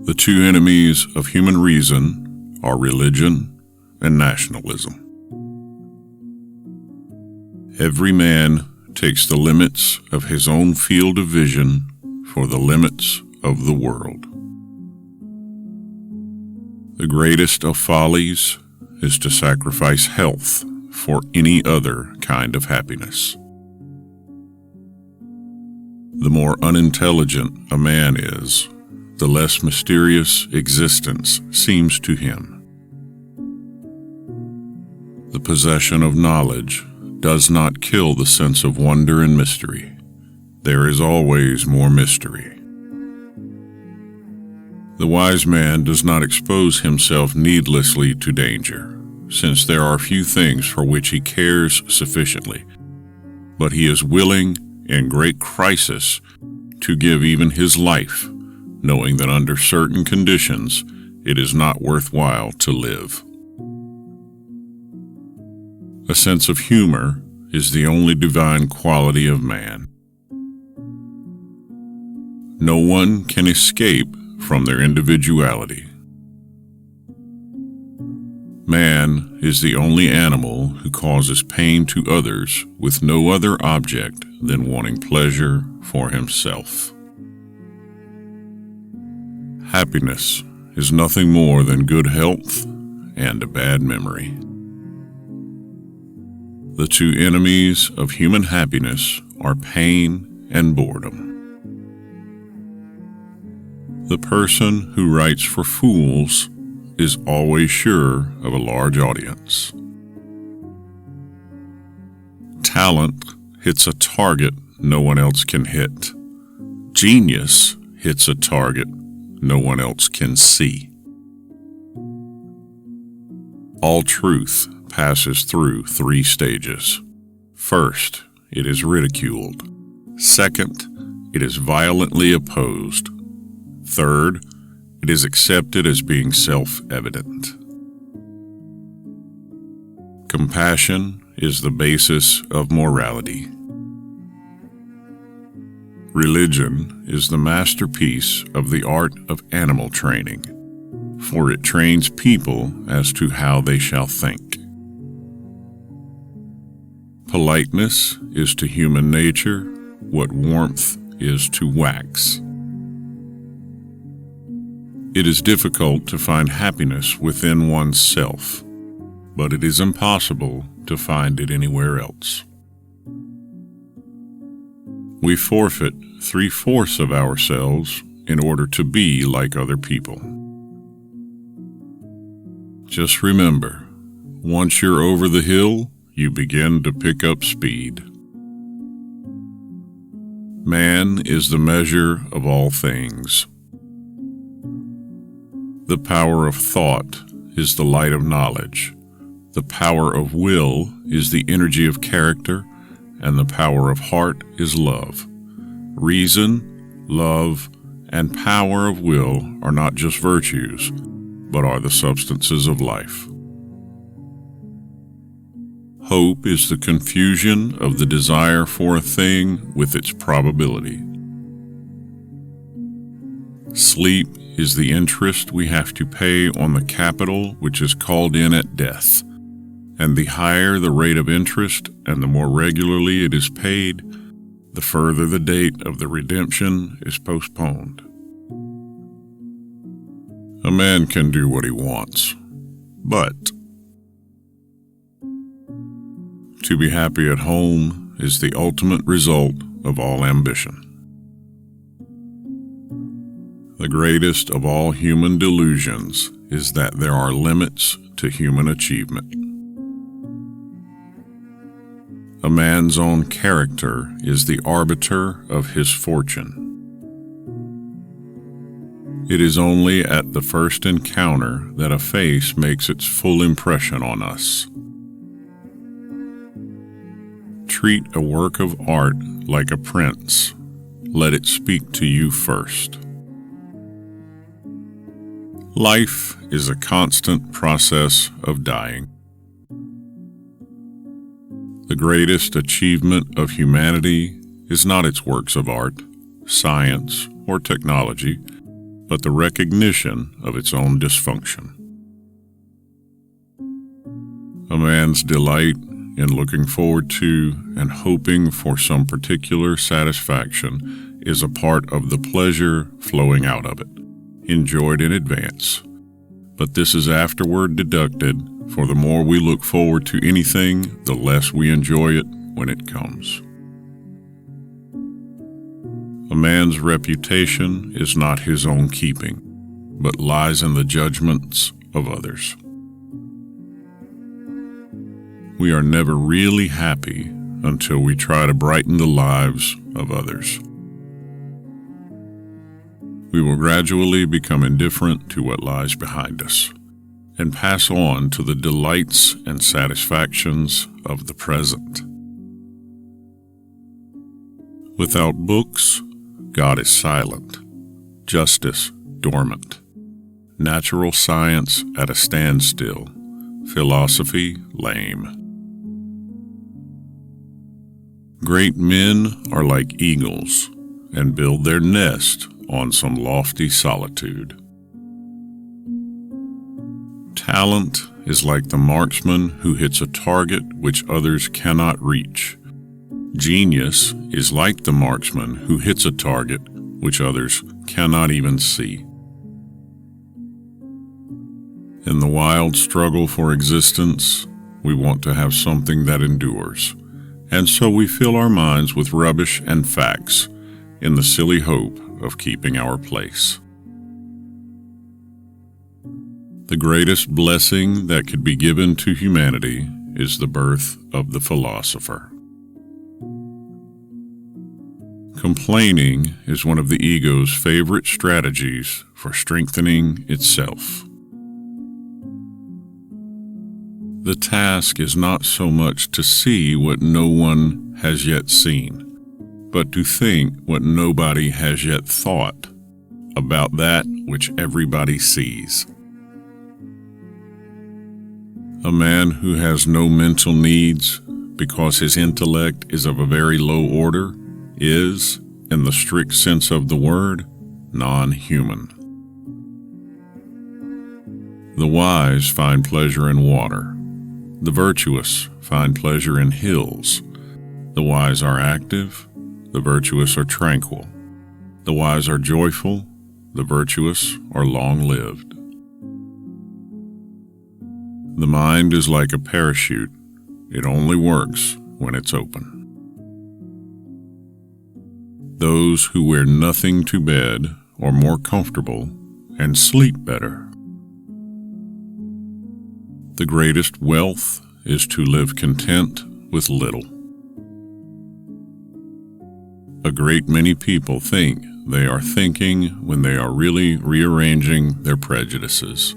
The two enemies of human reason are religion and nationalism. Every man takes the limits of his own field of vision for the limits of the world. The greatest of follies is to sacrifice health for any other kind of happiness. The more unintelligent a man is, the less mysterious existence seems to him. The possession of knowledge does not kill the sense of wonder and mystery. There is always more mystery. The wise man does not expose himself needlessly to danger, since there are few things for which he cares sufficiently, but he is willing, in great crisis, to give even his life, knowing that under certain conditions it is not worthwhile to live. A sense of humor is the only divine quality of man. No one can escape from their individuality. Man is the only animal who causes pain to others with no other object than wanting pleasure for himself. Happiness is nothing more than good health and a bad memory. The two enemies of human happiness are pain and boredom. The person who writes for fools is always sure of a large audience. Talent hits a target no one else can hit. Genius hits a target no one else can see. All truth passes through three stages. First, it is ridiculed. Second, it is violently opposed. Third, it is accepted as being self-evident. Compassion is the basis of morality. Religion is the masterpiece of the art of animal training, for it trains people as to how they shall think. Politeness is to human nature what warmth is to wax. It is difficult to find happiness within oneself, but it is impossible to find it anywhere else. We forfeit 3/4 of ourselves in order to be like other people. Just remember, once you're over the hill, you begin to pick up speed. Man is the measure of all things. The power of thought is the light of knowledge. The power of will is the energy of character, and the power of heart is love. Reason, love, and power of will are not just virtues, but are the substances of life. Hope is the confusion of the desire for a thing with its probability. Sleep is the interest we have to pay on the capital which is called in at death, and the higher the rate of interest and the more regularly it is paid, the further the date of the redemption is postponed. A man can do what he wants, but to be happy at home is the ultimate result of all ambition. The greatest of all human delusions is that there are limits to human achievement. A man's own character is the arbiter of his fortune. It is only at the first encounter that a face makes its full impression on us. Treat a work of art like a prince. Let it speak to you first. Life is a constant process of dying. The greatest achievement of humanity is not its works of art, science, or technology, but the recognition of its own dysfunction. A man's delight in looking forward to and hoping for some particular satisfaction is a part of the pleasure flowing out of it, enjoyed in advance. But this is afterward deducted, for the more we look forward to anything, the less we enjoy it when it comes. A man's reputation is not his own keeping, but lies in the judgments of others. We are never really happy until we try to brighten the lives of others. We will gradually become indifferent to what lies behind us and pass on to the delights and satisfactions of the present. Without books, God is silent, justice dormant, natural science at a standstill, philosophy lame. Great men are like eagles and build their nest on some lofty solitude. Talent is like the marksman who hits a target which others cannot reach. Genius is like the marksman who hits a target which others cannot even see. In the wild struggle for existence, we want to have something that endures, and so we fill our minds with rubbish and facts in the silly hope of keeping our place. The greatest blessing that could be given to humanity is the birth of the philosopher. Complaining is one of the ego's favorite strategies for strengthening itself. The task is not so much to see what no one has yet seen, but to think what nobody has yet thought about that which everybody sees. A man who has no mental needs because his intellect is of a very low order is, in the strict sense of the word, non-human. The wise find pleasure in water. The virtuous find pleasure in hills. The wise are active. The virtuous are tranquil. The wise are joyful. The virtuous are long-lived. The mind is like a parachute. It only works when it's open. Those who wear nothing to bed are more comfortable and sleep better. The greatest wealth is to live content with little. A great many people think they are thinking when they are really rearranging their prejudices.